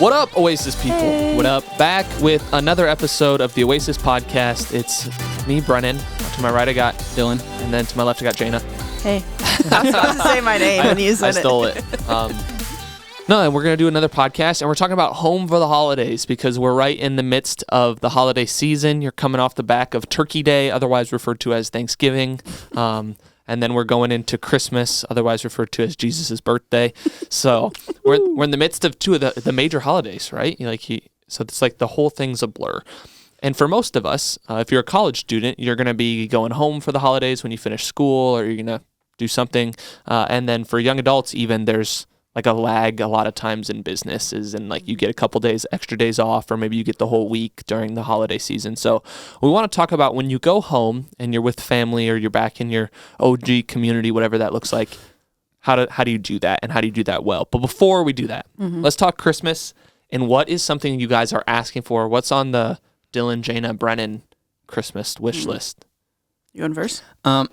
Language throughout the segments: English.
What up, Oasis people? Hey. What up? Back with another episode of the Oasis Podcast. It's me, Brennen. To my right, I got Dylan. And then to my left, I got Jaena. Hey. I was about to say my name and you said I stole it. No, and we're going to do another podcast, and we're talking about home for the holidays because we're right in the midst of the holiday season. You're coming off the back of Turkey Day, otherwise referred to as Thanksgiving. And then we're going into Christmas, otherwise referred to as Jesus' birthday. So we're in the midst of two of the major holidays, right? So it's like the whole thing's a blur. And for most of us, if you're a college student, you're going to be going home for the holidays when you finish school, or you're going to do something. And then for young adults, even there's like a lag a lot of times in businesses, and like you get a couple days, extra days off, or maybe you get the whole week during the holiday season. So we want to talk about when you go home and you're with family, or you're back in your OG community, whatever that looks like. How do you do that, and how do you do that well? But before we do that, let's talk Christmas and what is something you guys are asking for. What's on the Dylan, Jaena, Brennen Christmas wish list? You want verse? I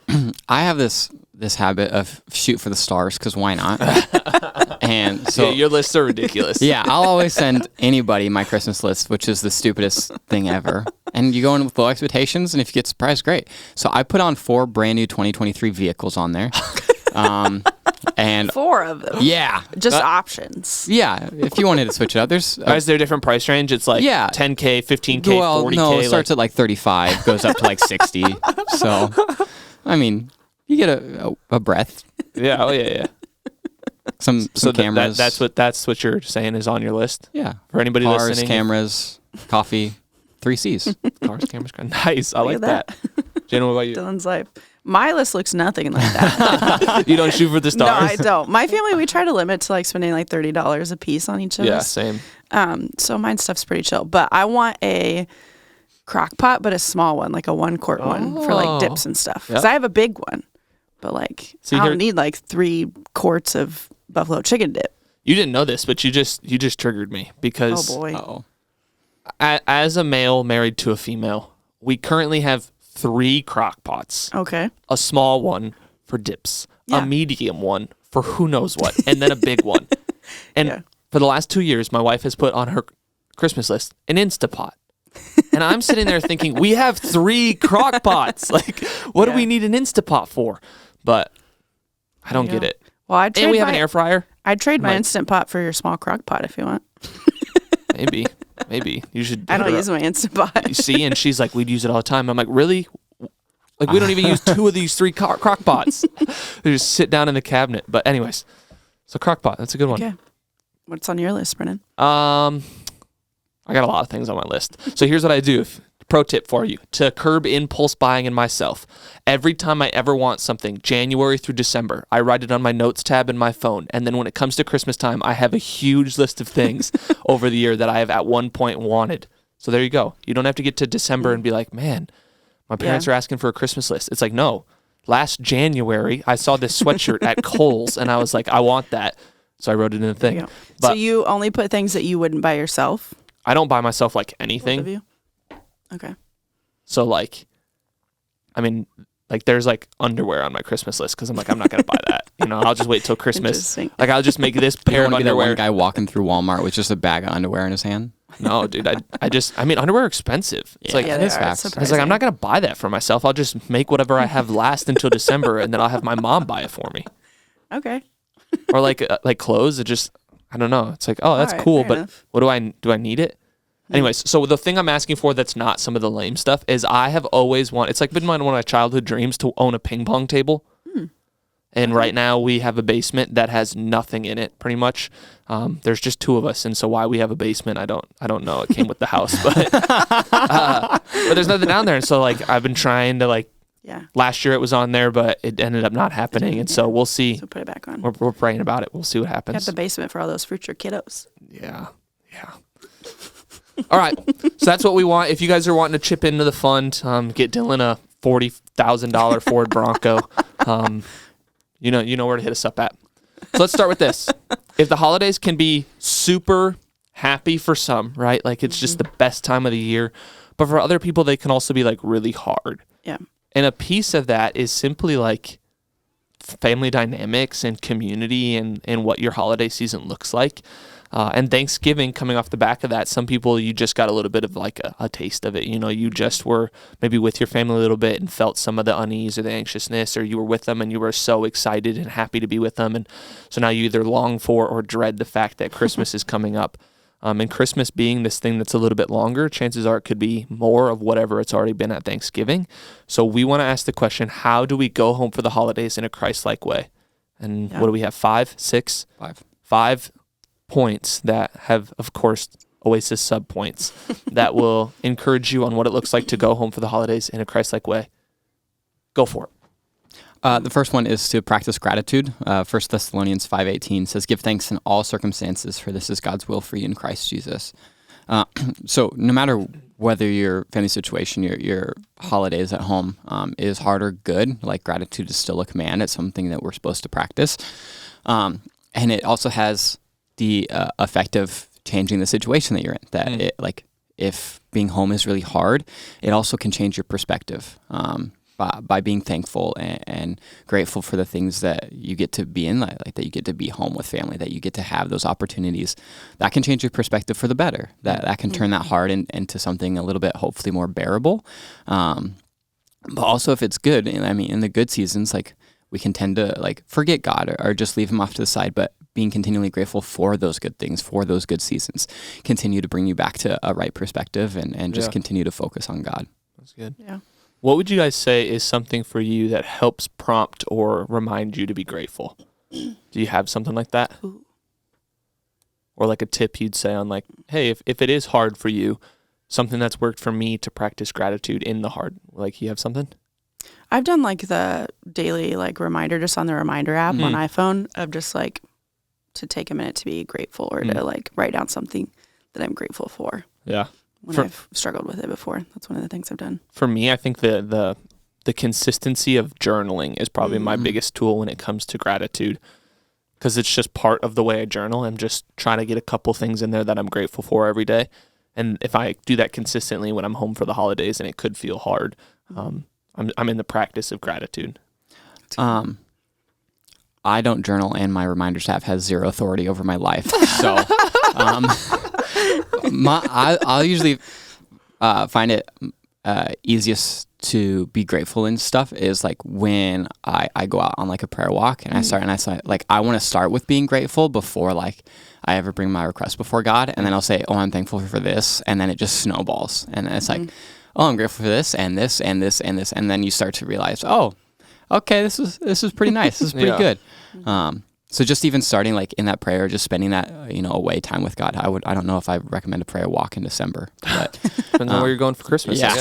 have this habit of shoot for the stars, because why not? And so yeah, your lists are ridiculous. Yeah, I'll always send anybody my Christmas list, which is the stupidest thing ever. And you go in with low expectations, and if you get surprised, great. So I put on 4 brand new 2023 vehicles on there. And 4 of them. yeah, Just options. yeah. If you wanted to switch it up, there's Is there a different price range? It's like Yeah. 10K, 15K, well, 40K. no, it starts at like 35, goes up to like 60. So, I mean, you get a breath, Yeah, oh yeah. some cameras. That's what you're saying is on your list. Yeah. For anybody Cars, listening. cameras, coffee, 3 C's. Cars, cameras, nice. I like Look at that. Jenna, what about you? Dylan's life. My list looks nothing like that. You don't shoot for the No, stars? I don't. My family, we try to limit to like spending like $30 a piece on each of Yeah, us. same. So mine stuff's pretty chill. But I want a crock pot, but a small one, like a 1-quart one for like dips and stuff. Because Yep. I have a big one, but like See, I here- don't need like 3 quarts of buffalo chicken dip. You didn't know this, but you just triggered me because Oh boy. Uh-oh. as a male married to a female, we currently have 3 crock pots. Okay. A small one for dips, Yeah. a medium one for who knows what, and then a big one. And Yeah. for the last 2 years, my wife has put on her Christmas list an Instapot. And I'm sitting there thinking, we have 3 crock pots. Like, what do Yeah. we need an Instapot for? But I don't get it. Well, I'd trade And we have an air fryer. I'd trade my Like- Instant Pot for your small crock pot if you want. Maybe. You should. I don't use my Instant Pot. You see, and she's like, we'd use it all the time. I'm like, really? Like, we don't even use 2 of these 3 crock pots. They just sit down in the cabinet. But anyways, so crock pot, that's a good one. Okay. What's on your list, Brennan? I got a lot of things on my list. So here's what I do. Pro tip for you to curb impulse buying in myself. Every time I ever want something, January through December, I write it on my notes tab in my phone. And then when it comes to Christmas time, I have a huge list of things over the year that I have at one point wanted. So there you go. You don't have to get to December and be like, man, my parents are asking for a Christmas list. It's like, no. Last January, I saw this sweatshirt at Kohl's, and I was like, I want that. So I wrote it in the There thing. you go. But So you only put things that you wouldn't buy yourself? I don't buy myself like Both of anything. you? Okay. So like, I mean, like there's like underwear on my Christmas list because I'm like, I'm not going to buy that. I'll just wait till Christmas. Interesting. Like I'll just make this You pair don't of want to be that underwear. one guy walking through Walmart with just a bag of underwear in his hand. No, dude, I mean, underwear are expensive. It's like, Yeah, it they is are. facts. It's I was like, I'm not going to buy that for myself. I'll just make whatever I have last until December, and then I'll have my mom buy it for me. Okay. Or like clothes. It just, I don't know. It's like, oh, that's All right, cool, fair but enough. what do I need it? Anyways, so the thing I'm asking for that's not some of the lame stuff is I have always wanted, it's like been one of my childhood dreams to own a ping pong table. And right now we have a basement that has nothing in it pretty much. There's just 2 of us. And so why we have a basement, I don't know. It came with the house, but there's nothing down there. And so like I've been trying to like, Yeah. last year it was on there, but it ended up not happening. And so we'll see. So put it back on. We're praying about it. We'll see what Got happens. the basement for all those future kiddos. Yeah. All right. So that's what we want. If you guys are wanting to chip into the fund, get Dylan a $40,000 Ford Bronco. You know where to hit us up at. So let's start with this. If the holidays can be super happy for some, right? Like it's just the best time of the year. But for other people, they can also be like really hard. Yeah. And a piece of that is simply like family dynamics and community and what your holiday season looks like. And Thanksgiving coming off the back of that, some people, you just got a little bit of like a taste of it. You just were maybe with your family a little bit and felt some of the unease or the anxiousness, or you were with them and you were so excited and happy to be with them. And so now you either long for or dread the fact that Christmas is coming up. And Christmas being this thing that's a little bit longer, chances are it could be more of whatever it's already been at Thanksgiving. So we want to ask the question, how do we go home for the holidays in a Christ-like way? And what do we have, 5, 6? 5 points that have, of course, Oasis sub-points that will encourage you on what it looks like to go home for the holidays in a Christ-like way. Go for it. The first one is to practice gratitude. 1 Thessalonians 5:18 says, "Give thanks in all circumstances, for this is God's will for you in Christ Jesus." So no matter whether your family situation, your holidays at home is hard or good, like gratitude is still a command. It's something that we're supposed to practice. And it also has the effect of changing the situation that you're in. That it, like, if being home is really hard, it also can change your perspective by being thankful and grateful for the things that you get to be in, like that you get to be home with family, that you get to have those opportunities. That can change your perspective for the better. That can turn that hard into something a little bit, hopefully, more bearable. But also, if it's good, I mean, in the good seasons, like, we can tend to like forget God or just leave him off to the side, but being continually grateful for those good things, for those good seasons, continue to bring you back to a right perspective and just continue to focus on God. That's good. Yeah. What would you guys say is something for you that helps prompt or remind you to be grateful? Do you have something like that? Ooh. Or like a tip you'd say on like, hey, if it is hard for you, something that's worked for me to practice gratitude in the hard, like, you have something? I've done like the daily like reminder just on the reminder app on iPhone of just like to take a minute to be grateful or to like write down something that I'm grateful for. Yeah. When I've struggled with it before. That's one of the things I've done. For me, I think the consistency of journaling is probably my biggest tool when it comes to gratitude, because it's just part of the way I journal. I'm just trying to get a couple things in there that I'm grateful for every day. And if I do that consistently when I'm home for the holidays, and it could feel hard, I'm in the practice of gratitude. I don't journal, and my reminders app has zero authority over my life. So I'll usually find it easiest to be grateful and stuff is like when I go out on like a prayer walk and I say like I want to start with being grateful before like I ever bring my request before God, and then I'll say, oh, I'm thankful for this, and then it just snowballs, and then it's like, oh, I'm grateful for this and this and this and this, and then you start to realize, oh, okay, this is pretty nice, this is pretty good. So just even starting like in that prayer, just spending that away time with God. I don't know if I recommend a prayer walk in December, but depends on where you're going for Christmas. Yeah,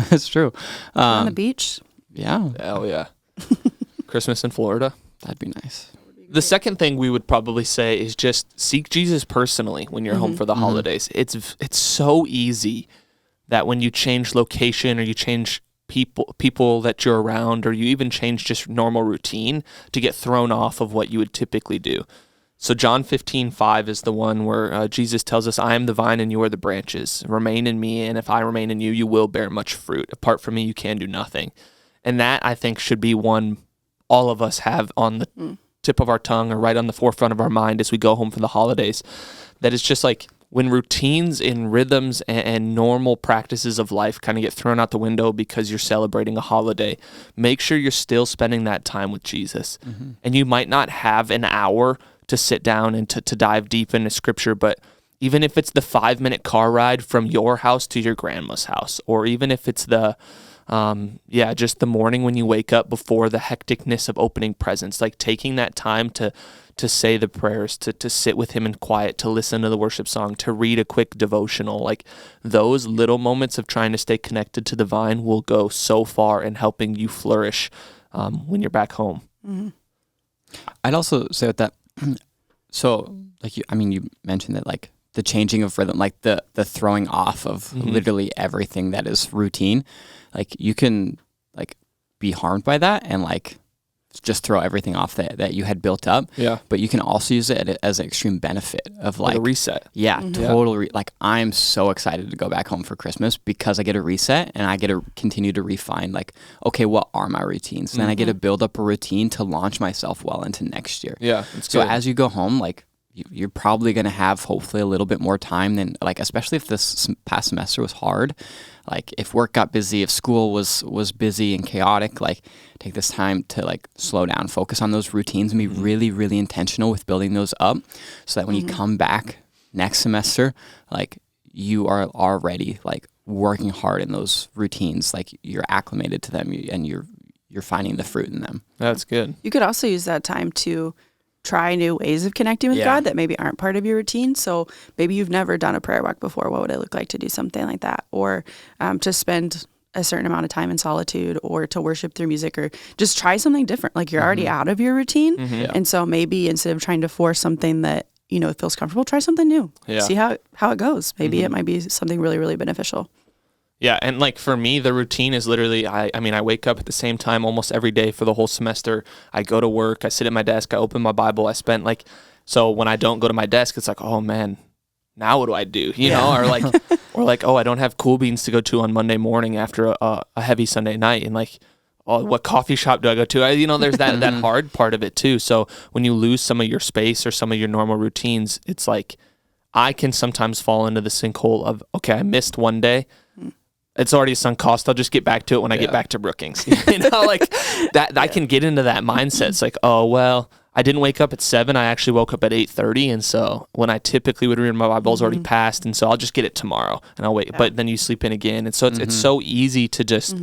that's true. On the beach. Yeah. Oh yeah. Christmas in Florida. That'd be nice. The second thing we would probably say is just seek Jesus personally when you're home for the holidays. It's so easy that when you change location or you change people that you're around, or you even change just normal routine, to get thrown off of what you would typically do. So John 15:5 is the one where Jesus tells us, I am the vine and you are the branches. Remain in me, and if I remain in you, you will bear much fruit. Apart from me, you can do nothing. And that, I think, should be one all of us have on the tip of our tongue or right on the forefront of our mind as we go home for the holidays. That is just like, when routines and rhythms and normal practices of life kind of get thrown out the window because you're celebrating a holiday, make sure you're still spending that time with Jesus. And you might not have an hour to sit down and to dive deep into scripture, but even if it's the 5-minute car ride from your house to your grandma's house, or even if it's the just the morning when you wake up before the hecticness of opening presents, like taking that time to say the prayers, to sit with him in quiet, to listen to the worship song, to read a quick devotional, like those little moments of trying to stay connected to the vine will go so far in helping you flourish when you're back home. I'd also say with that, so like you mentioned that like the changing of rhythm, like the throwing off of literally everything that is routine, like you can like be harmed by that and like just throw everything off that you had built up. Yeah. But you can also use it as an extreme benefit of like a reset. Yeah, totally. Like I'm so excited to go back home for Christmas because I get a reset and I get to continue to refine like, okay, what are my routines? And then I get to build up a routine to launch myself well into next year. Yeah. So as you go home, like you're probably going to have hopefully a little bit more time than, like, especially if this past semester was hard. Like, if work got busy, if school was busy and chaotic, like, take this time to, like, slow down, focus on those routines, and be really, really intentional with building those up, so that when you come back next semester, like, you are already, like, working hard in those routines, like, you're acclimated to them, and you're finding the fruit in them. That's good. You could also use that time to try new ways of connecting with God that maybe aren't part of your routine. So maybe you've never done a prayer walk before. What would it look like to do something like that? Or to spend a certain amount of time in solitude, or to worship through music, or just try something different. Like, you're already out of your routine. And so maybe instead of trying to force something that, you know, feels comfortable, try something new. See how it goes. Maybe it might be something really, really beneficial. Yeah, and like for me, the routine is literally, I mean, I wake up at the same time almost every day for the whole semester. I go to work, I sit at my desk, I open my Bible, I spend like, so when I don't go to my desk, it's like, oh man, now what do I do? You know, or like, oh, I don't have Cool Beans to go to on Monday morning after a heavy Sunday night, and like, oh, what coffee shop do I go to? You know, there's that hard part of it too. So when you lose some of your space or some of your normal routines, it's like, I can sometimes fall into the sinkhole of, okay, I missed one day. It's already a sunk cost. I'll just get back to it when I get back to Brookings. You know, like that. I can get into that mindset. It's like, oh well, I didn't wake up at 7. I actually woke up at 8:30, and so when I typically would read my Bible's already passed, and so I'll just get it tomorrow, and I'll wait. But then you sleep in again, and so it's so easy to just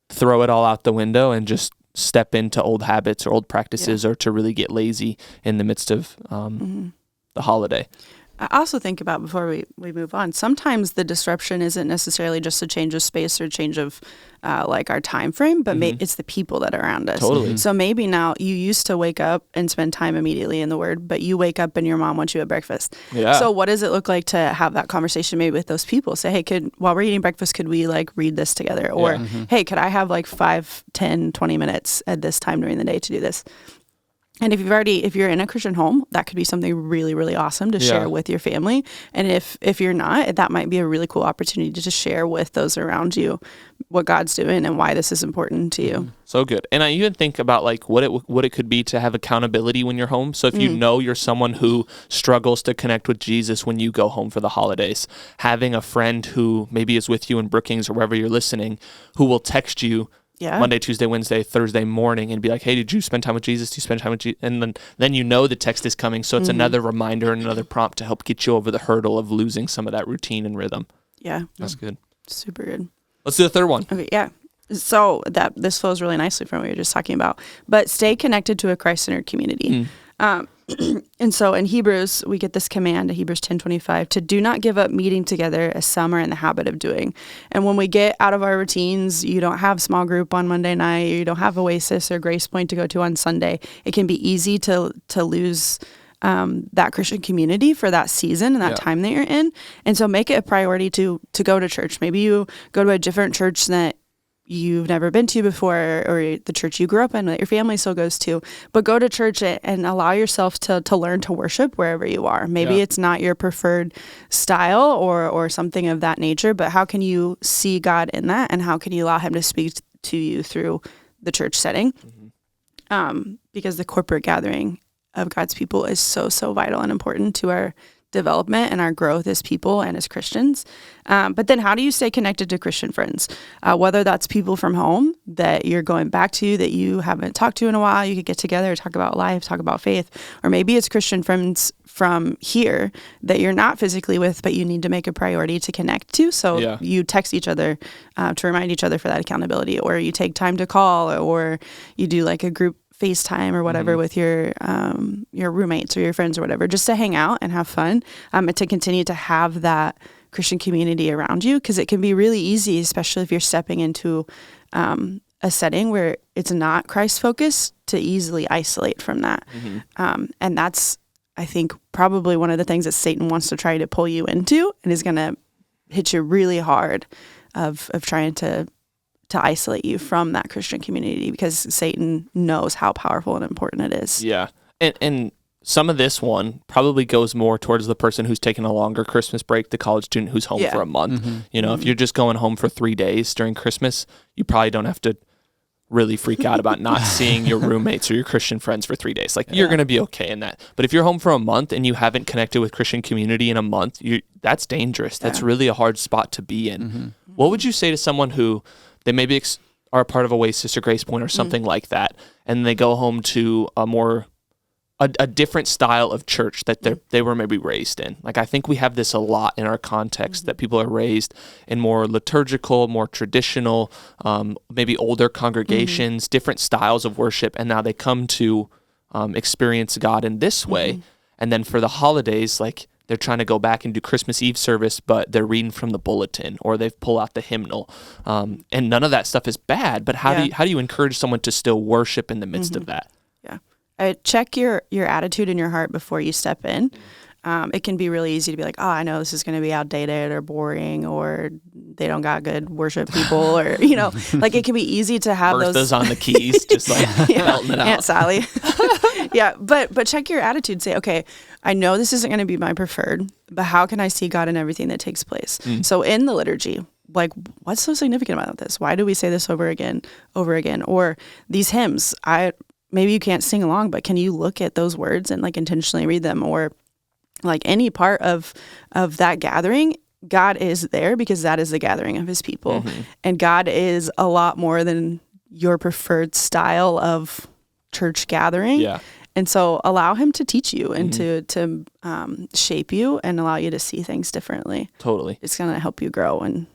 throw it all out the window and just step into old habits or old practices, or to really get lazy in the midst of the holiday. I also think about, before we move on, sometimes the disruption isn't necessarily just a change of space or change of like our time frame, but it's the people that are around us. Totally. So maybe now, you used to wake up and spend time immediately in the Word, but you wake up and your mom wants you at breakfast. Yeah. So what does it look like to have that conversation maybe with those people? Say, hey, while we're eating breakfast, could we like read this together? Or, hey, could I have like 5, 10, 20 minutes at this time during the day to do this? And if you're in a Christian home, that could be something really, really awesome to share with your family. And if you're not, that might be a really cool opportunity to just share with those around you what God's doing and why this is important to you. So good. And I even think about like what it could be to have accountability when you're home. So if you know you're someone who struggles to connect with Jesus when you go home for the holidays, having a friend who maybe is with you in Brookings or wherever you're listening, who will text you Monday, Tuesday, Wednesday, Thursday morning and be like, hey, did you spend time with Jesus? Do you spend time with Jesus? And then you know the text is coming. So it's another reminder and another prompt to help get you over the hurdle of losing some of that routine and rhythm. Yeah. That's good. Super good. Let's do the third one. Okay, yeah. So this flows really nicely from what we were just talking about. But stay connected to a Christ-centered community. And so in Hebrews, we get this command, Hebrews 10:25, to do not give up meeting together as some are in the habit of doing. And when we get out of our routines, you don't have small group on Monday night, you don't have Oasis or Grace Point to go to on Sunday, it can be easy to lose that Christian community for that season and that time that you're in. And so make it a priority to go to church. Maybe you go to a different church that you've never been to before, or the church you grew up in that your family still goes to, but go to church and allow yourself to learn to worship wherever you are. Maybe it's not your preferred style or something of that nature, but how can you see God in that, and how can you allow him to speak to you through the church setting? Because the corporate gathering of God's people is so, so vital and important to our development and our growth as people and as Christians. But then how do you stay connected to Christian friends? Whether that's people from home that you're going back to that you haven't talked to in a while, you could get together, talk about life, talk about faith, or maybe it's Christian friends from here that you're not physically with, but you need to make a priority to connect to. So you text each other to remind each other for that accountability, or you take time to call, or you do like a group FaceTime or whatever with your roommates or your friends or whatever, just to hang out and have fun, and to continue to have that Christian community around you, because it can be really easy, especially if you're stepping into a setting where it's not Christ focused, to easily isolate from that. And that's, I think, probably one of the things that Satan wants to try to pull you into, and is going to hit you really hard of trying to isolate you from that Christian community, because Satan knows how powerful and important it is. Yeah. And some of this one probably goes more towards the person who's taking a longer Christmas break, the college student who's home for a month. You know, if you're just going home for 3 days during Christmas, you probably don't have to really freak out about not seeing your roommates or your Christian friends for 3 days. Like you're going to be okay in that. But if you're home for a month and you haven't connected with Christian community in a month, that's dangerous. That's really a hard spot to be in. Mm-hmm. What would you say to someone who they maybe are a part of Oasis or Grace Point or something like that, and they go home to a different style of church that they were maybe raised in? Like, I think we have this a lot in our context, that people are raised in more liturgical, more traditional, maybe older congregations, different styles of worship, and now they come to experience God in this way. And then for the holidays, like, they're trying to go back and do Christmas Eve service, but they're reading from the bulletin, or they've pulled out the hymnal. And none of that stuff is bad, but how do you encourage someone to still worship in the midst of that? Check your attitude in your heart before you step in. It can be really easy to be like, oh, I know this is going to be outdated or boring, or they don't got good worship people, or, like, it can be easy to have Bertha's on the keys, just like belting it out. Aunt Sally. But check your attitude. Say, okay, I know this isn't going to be my preferred, but how can I see God in everything that takes place? So in the liturgy, like, what's so significant about this? Why do we say this over again? Or these hymns, maybe you can't sing along, but can you look at those words and, like, intentionally read them? Or like any part of that gathering, God is there because that is the gathering of his people. And God is a lot more than your preferred style of church gathering. Yeah. And so allow him to teach you and to shape you and allow you to see things differently. Totally. It's going to help you grow. And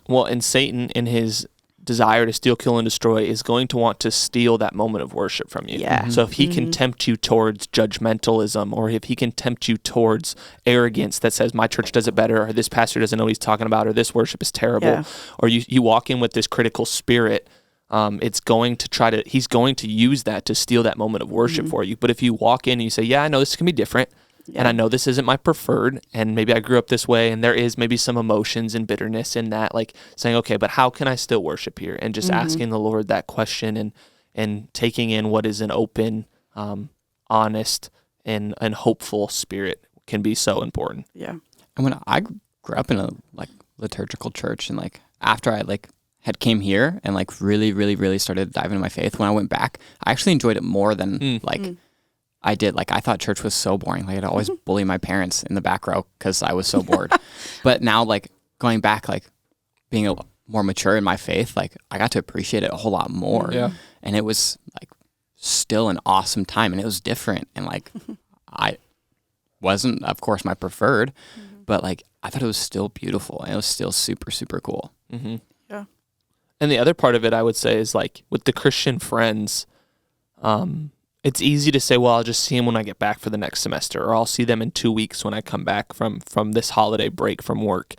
Well, and Satan, in his desire to steal, kill, and destroy, is going to want to steal that moment of worship from you. Yeah. So if he can tempt you towards judgmentalism, or if he can tempt you towards arrogance that says, my church does it better, or this pastor doesn't know what he's talking about, or this worship is terrible, or you walk in with this critical spirit, he's going to use that to steal that moment of worship for you. But if you walk in and you say, I know this can be different, and I know this isn't my preferred, and maybe I grew up this way, and there is maybe some emotions and bitterness in that, like saying, okay, but how can I still worship here? And just asking the Lord that question and taking in what is an open, honest, and hopeful spirit can be so important. Yeah. And when I grew up in a liturgical church, and after I had came here and really, really, really started diving into my faith, when I went back, I actually enjoyed it more than I did. I thought church was so boring. I'd always bully my parents in the back row because I was so bored. But now, going back, being more mature in my faith, I got to appreciate it a whole lot more. Yeah. And it was still an awesome time, and it was different. And I wasn't, of course, my preferred, but I thought it was still beautiful, and it was still super, super cool. Yeah. And the other part of it, I would say, is with the Christian friends, it's easy to say, well, I'll just see them when I get back for the next semester, or I'll see them in 2 weeks when I come back from this holiday break from work.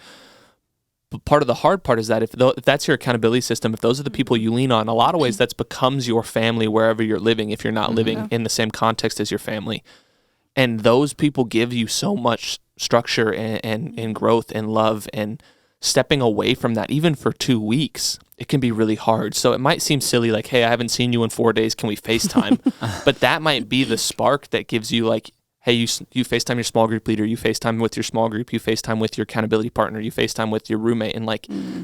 But part of the hard part is that if that's your accountability system, if those are the people you lean on, a lot of ways that becomes your family wherever you're living, if you're not living in the same context as your family. And those people give you so much structure and growth and love, and stepping away from that, even for 2 weeks, it can be really hard. So it might seem silly, hey, I haven't seen you in 4 days, can we FaceTime? But that might be the spark that gives you hey, you FaceTime your small group leader, you FaceTime with your small group, you FaceTime with your accountability partner, you FaceTime with your roommate, and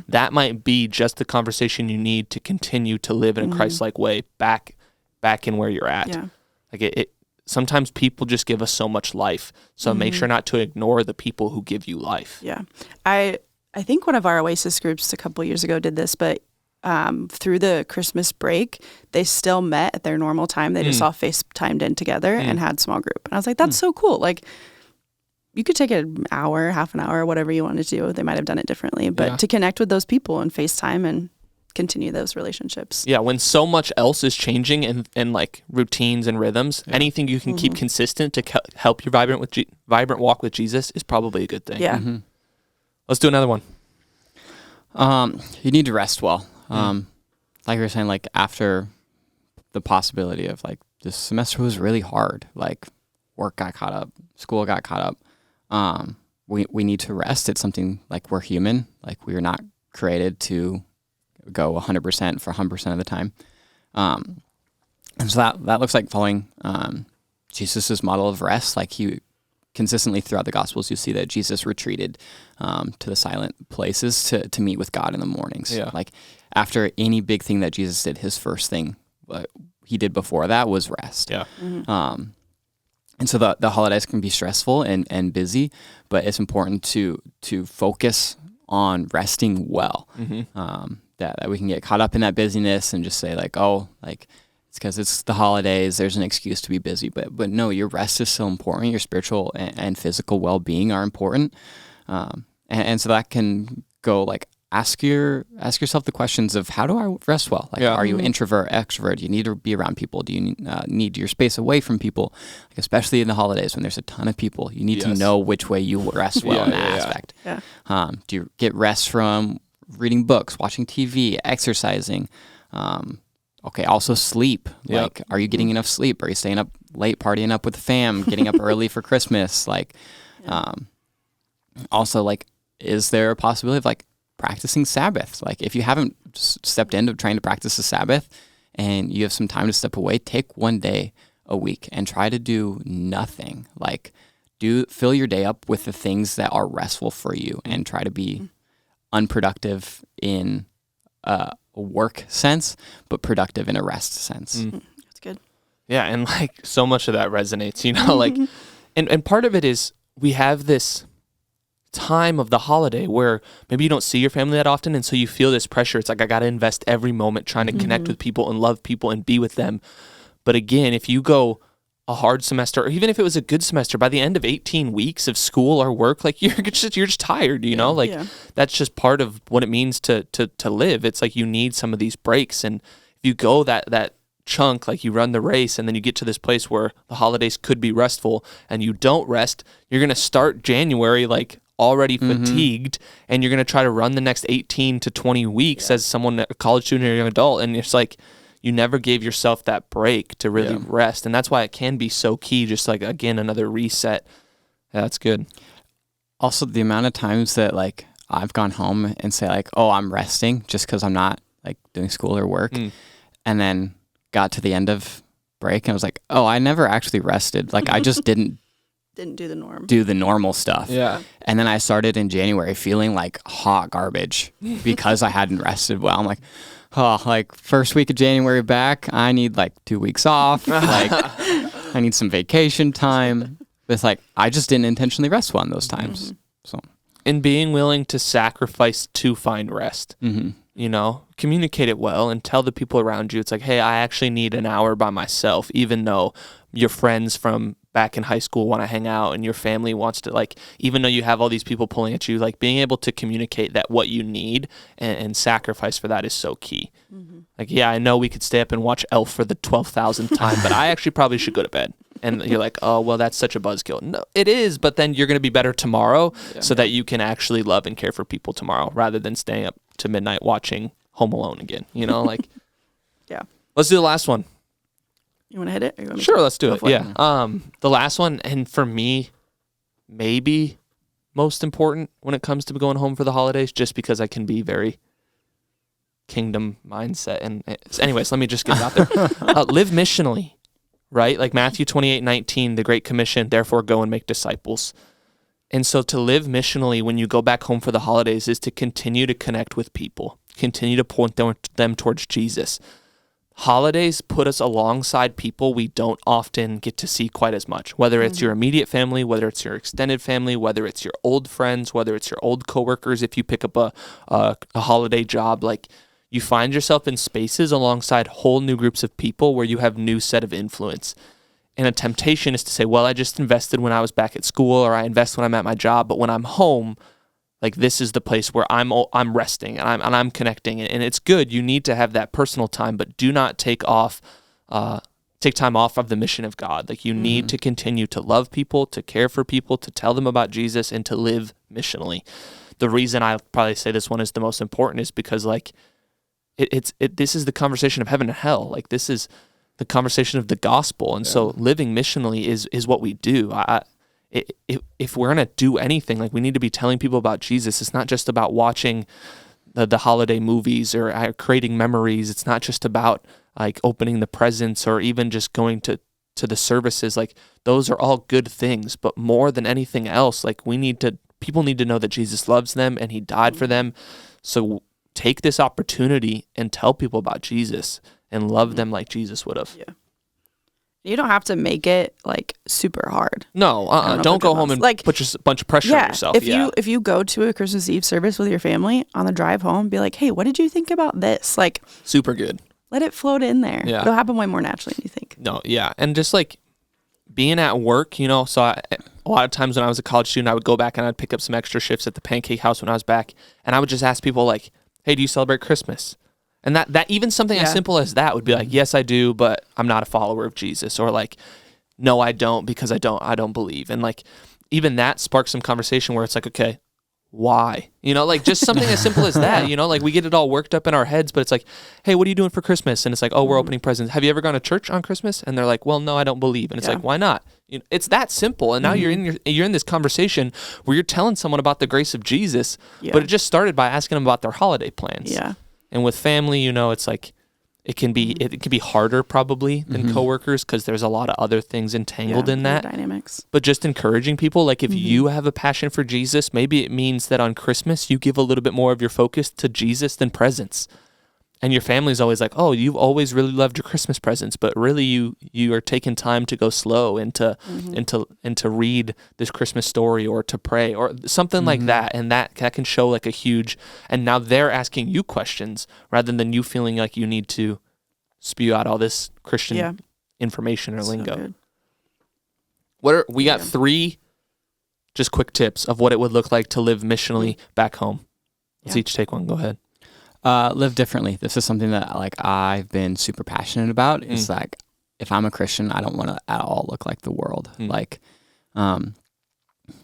that might be just the conversation you need to continue to live in a Christ-like way back in where you're at. Yeah. Sometimes people just give us so much life, so make sure not to ignore the people who give you life. Yeah. I think one of our Oasis groups a couple years ago did this, but through the Christmas break, they still met at their normal time. They just all FaceTimed in together and had small group. And I was like, that's so cool. You could take an hour, half an hour, whatever you wanted to do. They might have done it differently, but to connect with those people and FaceTime and continue those relationships. Yeah, when so much else is changing and routines and rhythms, anything you can keep consistent to help your vibrant walk with Jesus is probably a good thing. Yeah. Let's do another one. You need to rest well. Like you were saying, after the possibility of this semester was really hard, work got caught up, school got caught up. We need to rest. It's something we're human. We are not created to go 100% for 100% of the time. And so that looks like following Jesus's model of rest. consistently throughout the Gospels, you see that Jesus retreated to the silent places to meet with God in the mornings. Yeah. Like after any big thing that Jesus did, his first thing he did before that was rest. Yeah. And so the holidays can be stressful and busy, but it's important to focus on resting well. That we can get caught up in that busyness and just say like, oh, like it's because it's the holidays. There's an excuse to be busy, but no, your rest is so important. Your spiritual and physical well-being are important, and so that can go like ask yourself the questions of how do I rest well? Like, are you introvert, extrovert? Do you need to be around people? Do you need your space away from people? Like, especially in the holidays when there's a ton of people, you need to know which way you rest well in that aspect. Yeah. Do you get rest from reading books, watching TV, exercising? Okay, also sleep. Like, are you getting enough sleep? Are you staying up late, partying up with the fam, getting up early for Christmas? Like, also, like, is there a possibility of like practicing Sabbath? Like, if you haven't stepped into trying to practice the Sabbath and you have some time to step away, take one day a week and try to do nothing. Like, fill your day up with the things that are restful for you and try to be unproductive in a work sense, but productive in a rest sense. That's good. Yeah, and like so much of that resonates, you know, like, and part of it is we have this time of the holiday where maybe you don't see your family that often, and so you feel this pressure. It's like, I got to invest every moment trying to connect with people and love people and be with them. But again, if you go a hard semester, or even if it was a good semester, by the end of 18 weeks of school or work, like you're just tired, you know, like that's just part of what it means to live. It's like you need some of these breaks, and if you go that chunk, like you run the race and then you get to this place where the holidays could be restful and you don't rest, you're going to start January like already fatigued, and you're going to try to run the next 18 to 20 weeks as someone, a college student or a young adult, and it's like you never gave yourself that break to really rest. And that's why it can be so key, just like, again, another reset. Yeah, that's good. Also, the amount of times that like I've gone home and say like, oh, I'm resting just because I'm not like doing school or work, and then got to the end of break and I was like, oh, I never actually rested. Like, I just didn't do the normal stuff. Yeah. And then I started in January feeling like hot garbage because I hadn't rested well. I'm like, oh, like first week of January back, I need like 2 weeks off. Like, I need some vacation time. But it's like, I just didn't intentionally rest well in those times. So, and being willing to sacrifice to find rest, you know, communicate it well and tell the people around you. It's like, hey, I actually need an hour by myself, even though your friends from back in high school want to hang out and your family wants to, like, even though you have all these people pulling at you, like being able to communicate that what you need and sacrifice for that is so key. Like, yeah, I know we could stay up and watch Elf for the 12,000th time, but I actually probably should go to bed. And you're like, oh, well, that's such a buzzkill. No, it is, but then you're going to be better tomorrow so that you can actually love and care for people tomorrow rather than staying up to midnight watching Home Alone again, you know, like. Let's do the last one. You want to hit it? Or you want me Sure, to? let's do Go it. for Yeah. The last one, and for me, maybe most important when it comes to going home for the holidays, just because I can be very kingdom mindset. And anyways, let me just get it out there. Live missionally, right? Like Matthew 28:19, the Great Commission, therefore go and make disciples. And so to live missionally when you go back home for the holidays is to continue to connect with people, continue to point them towards Jesus. Holidays put us alongside people we don't often get to see quite as much, whether it's your immediate family, whether it's your extended family, whether it's your old friends, whether it's your old coworkers. If you pick up a holiday job, like you find yourself in spaces alongside whole new groups of people where you have new set of influence. And a temptation is to say, well, I just invested when I was back at school, or I invest when I'm at my job, but when I'm home, like this is the place where I'm resting and I'm connecting, and it's good. You need to have that personal time, but do not take time off of the mission of God. Like you need to continue to love people, to care for people, to tell them about Jesus, and to live missionally. The reason I probably say this one is the most important is because like this is the conversation of heaven and hell. Like this is the conversation of the gospel, and so living missionally is what we do. If we're going to do anything, like we need to be telling people about Jesus. It's not just about watching the holiday movies or creating memories. It's not just about like opening the presents or even just going to to the services, like those are all good things, but more than anything else, like people need to know that Jesus loves them and he died for them. So take this opportunity and tell people about Jesus and love them like Jesus would have. Yeah. You don't have to make it like super hard. No, don't go home and like, put a bunch of pressure on yourself. If you go to a Christmas Eve service with your family on the drive home, be like, hey, what did you think about this? Like, super good. Let it float in there. Yeah. It'll happen way more naturally than you think. No, yeah. And just like being at work, so a lot of times when I was a college student, I would go back and I'd pick up some extra shifts at the Pancake House when I was back. And I would just ask people like, hey, do you celebrate Christmas? And that even something as simple as that would be like, yes, I do, but I'm not a follower of Jesus. Or like, no, I don't, because I don't believe. And like, even that sparks some conversation where it's like, okay, why? Like just something as simple as that, like we get it all worked up in our heads, but it's like, hey, what are you doing for Christmas? And it's like, oh, we're opening presents. Have you ever gone to church on Christmas? And they're like, well, no, I don't believe. And it's like, why not? It's that simple. And now you're in this conversation where you're telling someone about the grace of Jesus, but it just started by asking them about their holiday plans. Yeah. And with family, it's like it can be harder probably than coworkers because there's a lot of other things entangled in that dynamics. But just encouraging people, like if you have a passion for Jesus, maybe it means that on Christmas you give a little bit more of your focus to Jesus than presents. And your family's always like, oh, you've always really loved your Christmas presents, but really you are taking time to go slow and to read this Christmas story or to pray or something like that. And that can show like a huge, and now they're asking you questions rather than you feeling like you need to spew out all this Christian information or lingo. Good. We got 3 just quick tips of what it would look like to live missionally back home. Let's each take one. Go ahead. Live differently. This is something that like I've been super passionate about. It's like if I'm a Christian, I don't want to at all look like the world. Like,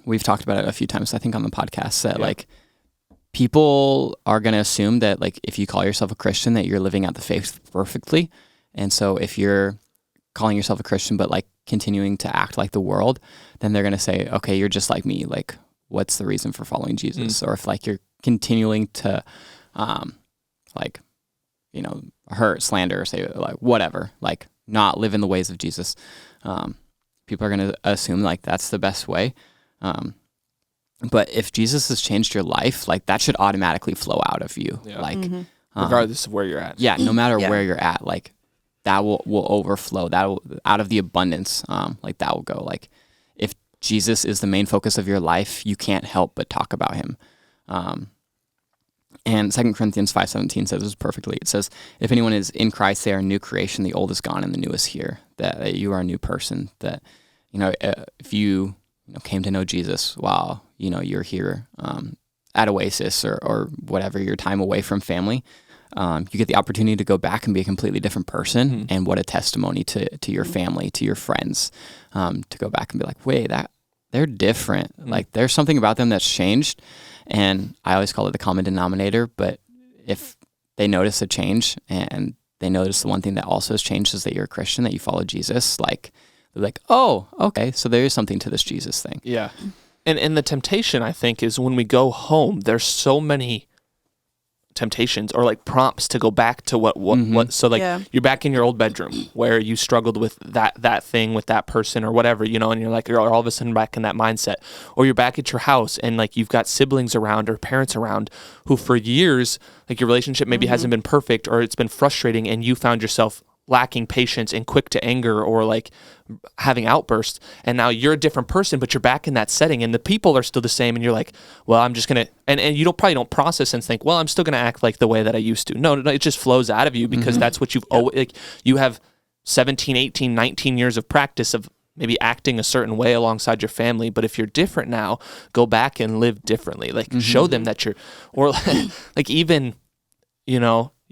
we've talked about it a few times, I think, on the podcast that like people are going to assume that like if you call yourself a Christian that you're living out the faith perfectly. And so if you're calling yourself a Christian but like continuing to act like the world, then they're going to say, okay, you're just like me. Like, what's the reason for following Jesus? Or if like you're continuing to like, hurt, slander, say like whatever, like not live in the ways of Jesus. People are going to assume like that's the best way. But if Jesus has changed your life, like that should automatically flow out of you. Yeah. Like, regardless of where you're at. Yeah. No matter where you're at, like that will overflow. That will, out of the abundance, like that will go. Like if Jesus is the main focus of your life, you can't help but talk about him. And 2 Corinthians 5:17 says this perfectly. It says, if anyone is in Christ, they are a new creation. The old is gone and the new is here. That you are a new person. That, if you came to know Jesus while, you're here at Oasis or whatever, your time away from family, you get the opportunity to go back and be a completely different person. And what a testimony to your family, to your friends, to go back and be like, wait, they're different. Like there's something about them that's changed. And I always call it the common denominator, but if they notice a change and they notice the one thing that also has changed is that you're a Christian, that you follow Jesus, like they're like, oh, okay, so there is something to this Jesus thing. Yeah. And the temptation, I think, is when we go home, there's so many temptations or like prompts to go back to what so like you're back in your old bedroom where you struggled with that thing with that person or whatever, and you're like you're all of a sudden back in that mindset, or you're back at your house and like you've got siblings around or parents around who for years like your relationship maybe hasn't been perfect or it's been frustrating and you found yourself lacking patience and quick to anger or like having outbursts, and now you're a different person but you're back in that setting and the people are still the same and you're like, well, I'm just gonna and you probably don't process and think, well, I'm still gonna act like the way that I used to. No, it just flows out of you because that's what you've always, like you have 17, 18, 19 years of practice of maybe acting a certain way alongside your family, but if you're different now, go back and live differently. Like show them that you're, or like even,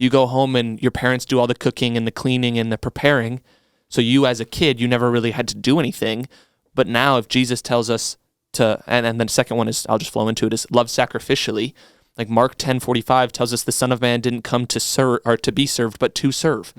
you go home and your parents do all the cooking and the cleaning and the preparing. So you as a kid, you never really had to do anything. But now if Jesus tells us to, and then the second one is, I'll just flow into it, is love sacrificially. Like Mark 10:45 tells us the Son of Man didn't come to serve or to be served, but to serve.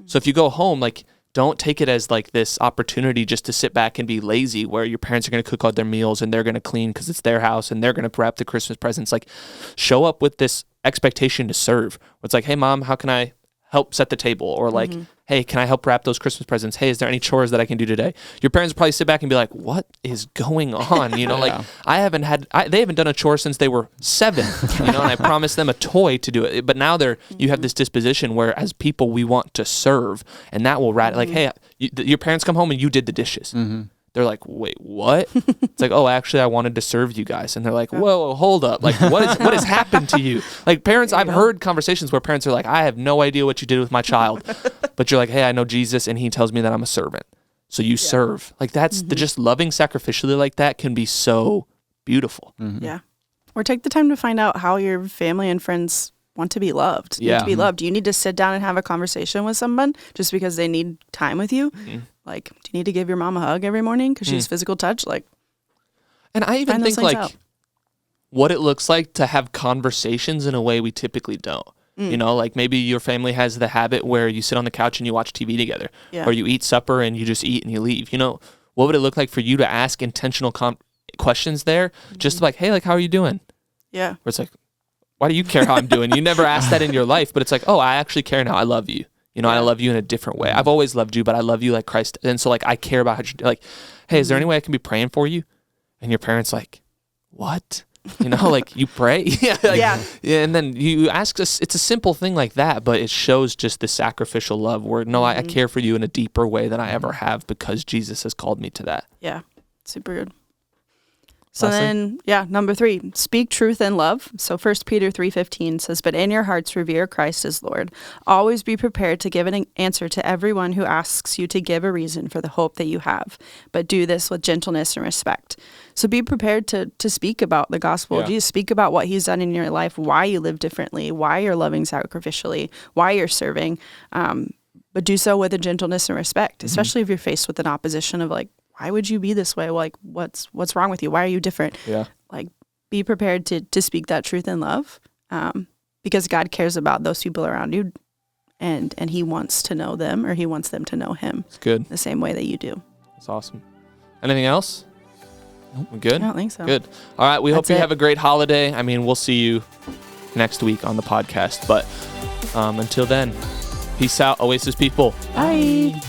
So if you go home, like don't take it as like this opportunity just to sit back and be lazy where your parents are going to cook all their meals and they're going to clean because it's their house and they're going to wrap the Christmas presents. Like show up with this expectation to serve. It's like, hey mom, how can I help set the table? Or like, Hey, can I help wrap those Christmas presents? Hey, is there any chores that I can do today? Your parents probably sit back and be like, what is going on? You know, like they haven't done a chore since they were 7, you know, and I promised them a toy to do it. But now you have this disposition where as people, we want to serve, and that will like, hey, your parents come home and you did the dishes. They're like, wait, what? It's like, oh, actually, I wanted to serve you guys. And they're like, whoa, hold up. Like, what has happened to you? Like, parents, I've heard conversations where parents are like, I have no idea what you did with my child. But you're like, hey, I know Jesus, and he tells me that I'm a servant. So you serve. Like, that's just loving sacrificially like that can be so beautiful. Yeah. Or take the time to find out how your family and friends want to be loved. Need to be loved. You need to sit down and have a conversation with someone just because they need time with you. Like, do you need to give your mom a hug every morning because she's physical touch? Like, and I even think like what it looks like to have conversations in a way we typically don't. You know, like maybe your family has the habit where you sit on the couch and you watch TV together, or you eat supper and you just eat and you leave. You know, what would it look like for you to ask intentional questions there? Just like, hey, like, how are you doing? Yeah. Where it's like, why do you care how I'm doing? You never asked that in your life, but it's like, oh, I actually care now. I love you. You know, I love you in a different way. I've always loved you, but I love you like Christ. And so like, I care about how you're like, hey, is there any way I can be praying for you? And your parents like, what? You know, like you pray. Yeah. And then you ask us, it's a simple thing like that, but it shows just the sacrificial love where, no, I care for you in a deeper way than I ever have because Jesus has called me to that. Yeah. Super good. So then, number 3, speak truth in love. So 1 Peter 3:15 says, but in your hearts revere Christ as Lord. Always be prepared to give an answer to everyone who asks you to give a reason for the hope that you have. But do this with gentleness and respect. So be prepared to speak about the gospel of Jesus. Speak about what he's done in your life, why you live differently, why you're loving sacrificially, why you're serving. But do so with a gentleness and respect, especially if you're faced with an opposition of like, why would you be this way? Like, what's wrong with you? Why are you different? Yeah. Like, be prepared to speak that truth in love, because God cares about those people around you, and he wants to know them, or he wants them to know him. It's good. The same way that you do. That's awesome. Anything else? Nope. We're good? I don't think so. Good. All right. We hope you have a great holiday. I mean, we'll see you next week on the podcast. But until then, peace out, Oasis people. Bye.